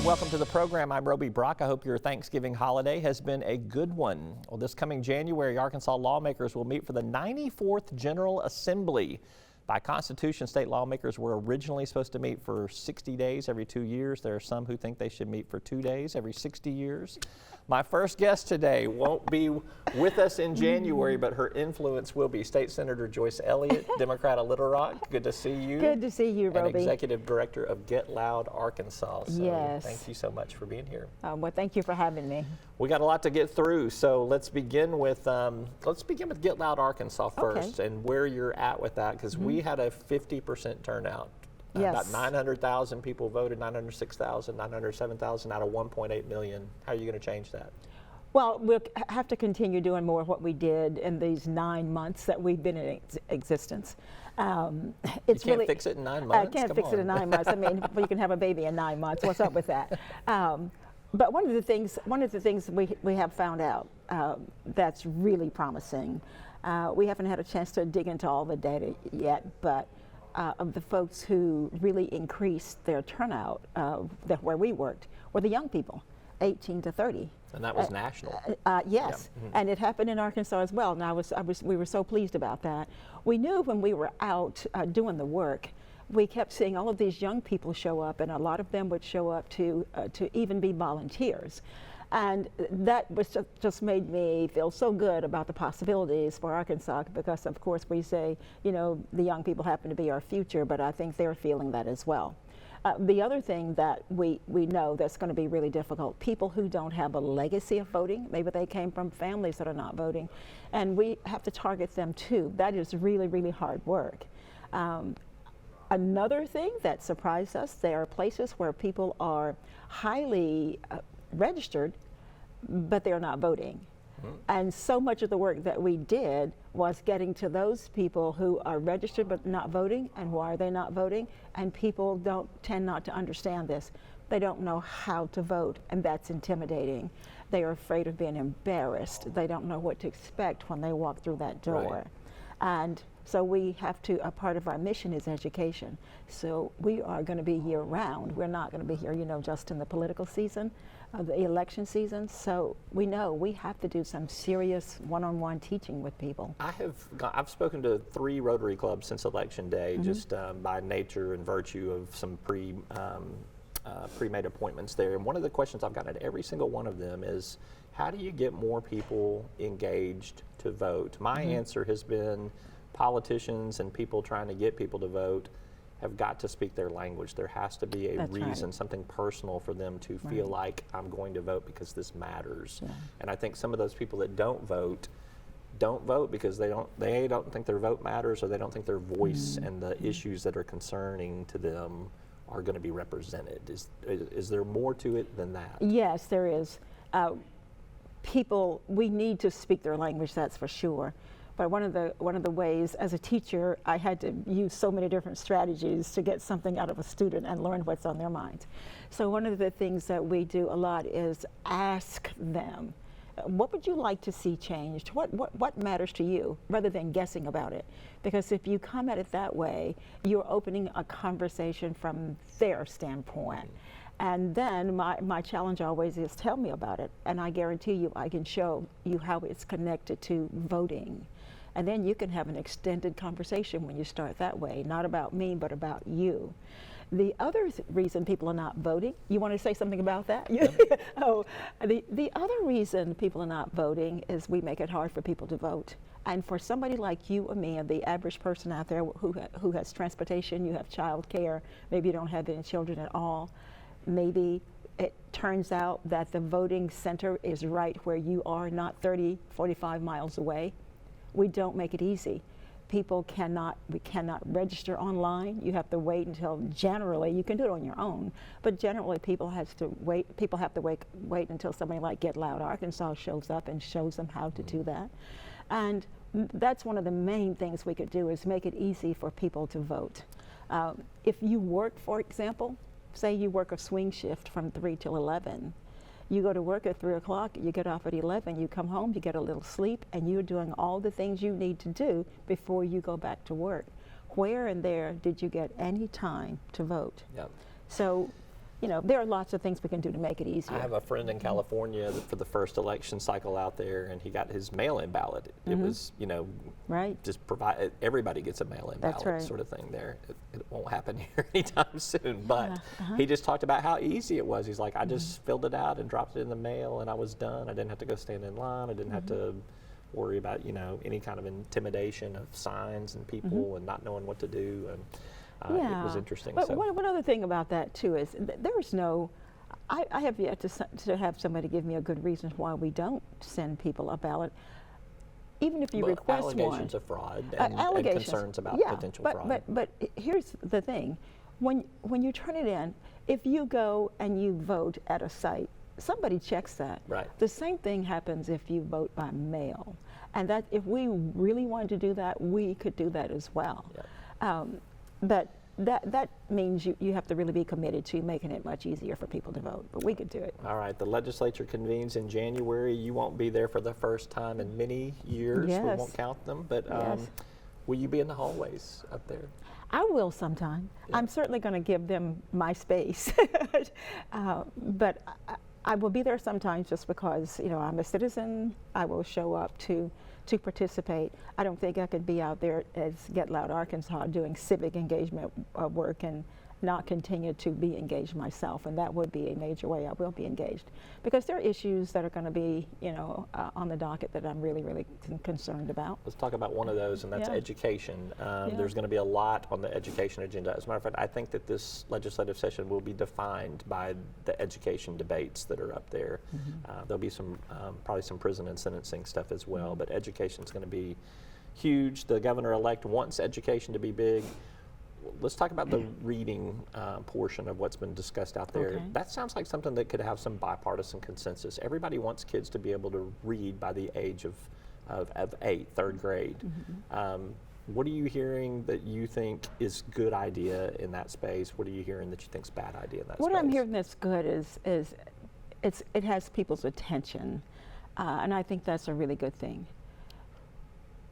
welcome to the program. I'm Roby Brock. I hope your Thanksgiving holiday has been a good one. Well, this coming January, Arkansas lawmakers will meet for the 94th General Assembly. By Constitution, state lawmakers were originally supposed to meet for 60 days every 2 years. There are some who think they should meet for 2 days every 60 years. My first guest today won't be with us in January, but her influence will be. State Senator Joyce Elliott, Democrat of Little Rock. Good to see you. Good to see you, Roby. And Executive Director of Get Loud Arkansas. So yes. Thank you so much for being here. Well, thank you for having me. We got a lot to get through, so let's begin with Get Loud Arkansas first, and where you're at with that, because we had a 50% turnout. Yes. About 900,000 people voted, 906,000, 907,000 out of 1.8 million. How are you going to change that? Well, we'll have to continue doing more of what we did in these 9 months that we've been in existence. It's you can't fix it in 9 months? I can't fix it in 9 months. I mean, you can have a baby in 9 months. What's up with that? But one of the things we have found out that's really promising, we haven't had a chance to dig into all the data yet, but of the folks who really increased their turnout where we worked were the young people, 18 to 30. And that was national. Yes, yeah. Mm-hmm. And it happened in Arkansas as well. And we were so pleased about that. We knew when we were out doing the work, we kept seeing all of these young people show up, and a lot of them would show up to even be volunteers. And that was just made me feel so good about the possibilities for Arkansas, because of course we say, you know, the young people happen to be our future, but I think they're feeling that as well. The other thing that we know that's going to be really difficult, people who don't have a legacy of voting, maybe they came from families that are not voting, and we have to target them too. That is really, really hard work. Another thing that surprised us, there are places where people are highly registered, but they're not voting. And so much of the work that we did was getting to those people who are registered but not voting, and why are they not voting? And people tend not to understand this. They don't know how to vote, and that's intimidating. They are afraid of being embarrassed. They don't know what to expect when they walk through that door. Right. And so we have to, a part of our mission is education. So we are going to be year round. We're not going to be here, you know, just in the political season, the election season. So we know we have to do some serious one-on-one teaching with people. I've spoken to 3 Rotary clubs since Election Day, just by nature and virtue of some pre-made appointments there. And one of the questions I've gotten at every single one of them is, how do you get more people engaged to vote? My answer has been, politicians and people trying to get people to vote have got to speak their language. There has to be a reason, something personal for them to feel like, I'm going to vote because this matters. Yeah. And I think some of those people that don't vote because they don't think their vote matters, or they don't think their voice and the issues that are concerning to them are going to be represented. Is there more to it than that? Yes, there is. People, we need to speak their language, that's for sure. But one of the ways, as a teacher, I had to use so many different strategies to get something out of a student and learn what's on their mind. So one of the things that we do a lot is ask them, what would you like to see changed? What matters to you, rather than guessing about it? Because if you come at it that way, you're opening a conversation from their standpoint. And then my challenge always is, tell me about it, and I guarantee you I can show you how it's connected to voting. And then you can have an extended conversation when you start that way, not about me, but about you. The other reason people are not voting, you want to say something about that? The other reason people are not voting is we make it hard for people to vote. And for somebody like you or me, and the average person out there who has transportation, you have child care, maybe you don't have any children at all, maybe it turns out that the voting center is right where you are, not 30, 45 miles away. We don't make it easy. We cannot register online. You have to wait until, generally, you can do it on your own, but generally people have to wait until somebody like Get Loud Arkansas shows up and shows them how to do that. And that's one of the main things we could do, is make it easy for people to vote. If you work, for example, say you work a swing shift from 3 till 11, you go to work at 3 o'clock, you get off at 11, you come home, you get a little sleep, and you're doing all the things you need to do before you go back to work. Where and there did you get any time to vote? Yep. So there are lots of things we can do to make it easier. I have a friend in California that for the first election cycle out there, and he got his mail-in ballot. It was, Right. just provide, everybody gets a mail-in That's ballot right. sort of thing there. It won't happen here anytime soon, but he just talked about how easy it was. He's like, I just filled it out and dropped it in the mail, and I was done. I didn't have to go stand in line. I didn't have to worry about, any kind of intimidation of signs and people and not knowing what to do. And it was interesting. But So one other thing about that too is there's no, I have yet to have somebody give me a good reason why we don't send people a ballot. Even if you Well, request allegations one. of fraud and Allegations. concerns about Yeah, potential but, fraud. But here's the thing. When you turn it in, if you go and you vote at a site, somebody checks that. Right. The same thing happens if you vote by mail. And that if we really wanted to do that, we could do that as well. Yeah. But that means you have to really be committed to making it much easier for people to vote. But we could do it. All right, the legislature convenes in January. You won't be there for the first time in many years. We Yes. won't count them, but Yes. will you be in the hallways up there? I will sometime. Yeah. I'm certainly going to give them my space. But I will be there sometimes just because, I'm a citizen. I will show up to participate. I don't think I could be out there as Get Loud Arkansas doing civic engagement work and not continue to be engaged myself, and that would be a major way I will be engaged, because there are issues that are going to be, on the docket that I'm really, really concerned about. Let's talk about one of those, and that's Yeah. education. There's going to be a lot on the education agenda. As a matter of fact, I think that this legislative session will be defined by the education debates that are up there. There'll be some, probably some prison and sentencing stuff as well, but education is going to be huge. The governor-elect wants education to be big. Let's talk about the reading portion of what's been discussed out there. Okay. That sounds like something that could have some bipartisan consensus. Everybody wants kids to be able to read by the age of 8, third grade. What are you hearing that you think is good idea in that space? What are you hearing that you think is bad idea in that space? What I'm hearing that's good is it has people's attention, and I think that's a really good thing.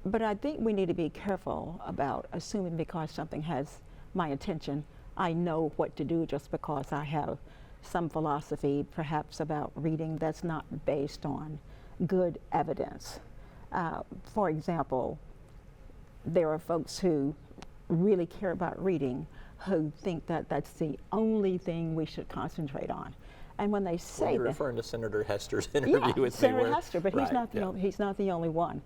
But I think we need to be careful about assuming because something has my attention, I know what to do just because I have some philosophy perhaps about reading that's not based on good evidence. For example, there are folks who really care about reading who think that that's the only thing we should concentrate on. And when they say You're that, referring to Senator Hester's interview with Senator me. Hester, but he's not the only one.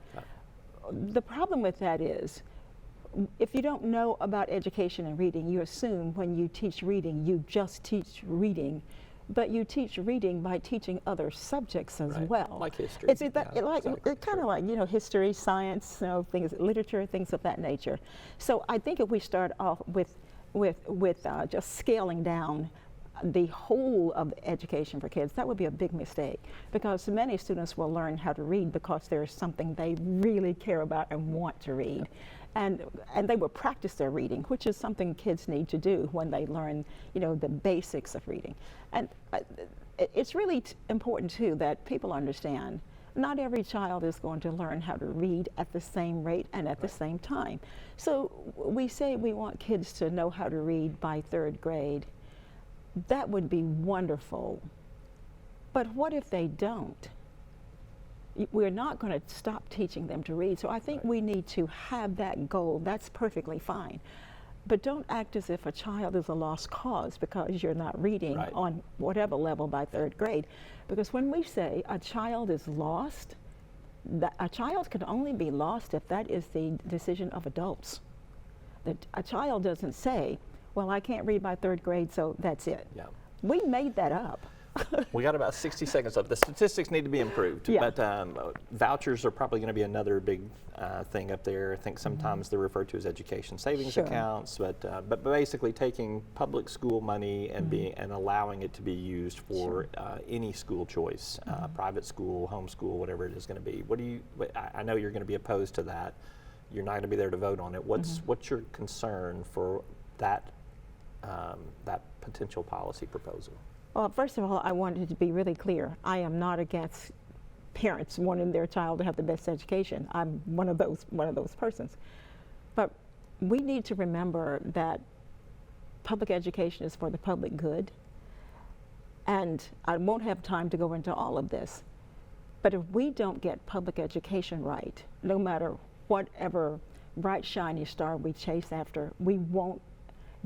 The problem with that is, if you don't know about education and reading, you assume when you teach reading, you just teach reading, but you teach reading by teaching other subjects as well. Like history. It's Exactly. kind of like history, science, things, literature, things of that nature. So I think if we start off with just scaling down the whole of education for kids, that would be a big mistake, because many students will learn how to read because there's something they really care about and want to read. And they will practice their reading, which is something kids need to do when they learn, the basics of reading. And it's really important too that people understand not every child is going to learn how to read at the same rate and at the same time. So we say we want kids to know how to read by third grade. That would be wonderful. But what if they don't? We're not going to stop teaching them to read. So I think we need to have that goal. That's perfectly fine. But don't act as if a child is a lost cause because you're not reading on whatever level by third grade. Because when we say a child is lost, a child can only be lost if that is the decision of adults. That a child doesn't say, well, I can't read by third grade, so that's it. Yeah. We made that up. We got about 60 seconds left. The statistics need to be improved, but vouchers are probably going to be another big thing up there. I think sometimes they're referred to as education savings accounts, but basically taking public school money and and allowing it to be used for any school choice, private school, homeschool, whatever it is going to be. I know you're going to be opposed to that. You're not going to be there to vote on it. What's your concern for that potential policy proposal? Well, first of all, I wanted to be really clear. I am not against parents wanting their child to have the best education. I'm one of those persons. But we need to remember that public education is for the public good, And I won't have time to go into all of this. But if we don't get public education right, no matter whatever bright, shiny star we chase after, we won't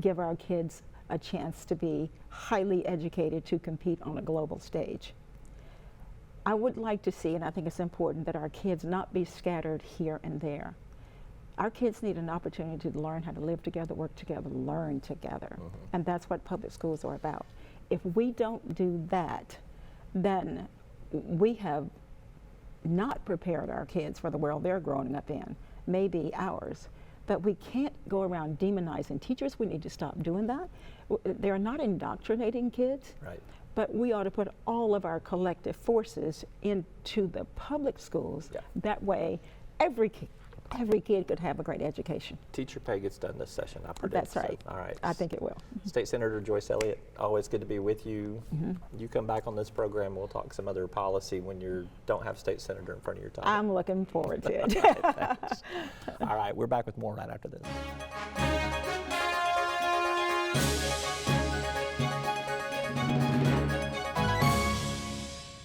give our kids a chance to be highly educated to compete on a global stage. I would like to see, and I think it's important, that our kids not be scattered here and there. Our kids need an opportunity to learn how to live together, work together, learn together. And that's what public schools are about. If we don't do that, then we have not prepared our kids for the world they're growing up in, maybe ours. But we can't go around demonizing teachers. We need to stop doing that. They're not indoctrinating kids. Right. But we ought to put all of our collective forces into the public schools. Yeah. That way, every kid could have a great education. Teacher pay gets done this session, I predict. That's right. So, all right. I think it will. State Senator Joyce Elliott, always good to be with you. You come back on this program, we'll talk some other policy when you don't have state senator in front of your time. I'm looking forward to it. Thanks. All right, we're back with more right after this.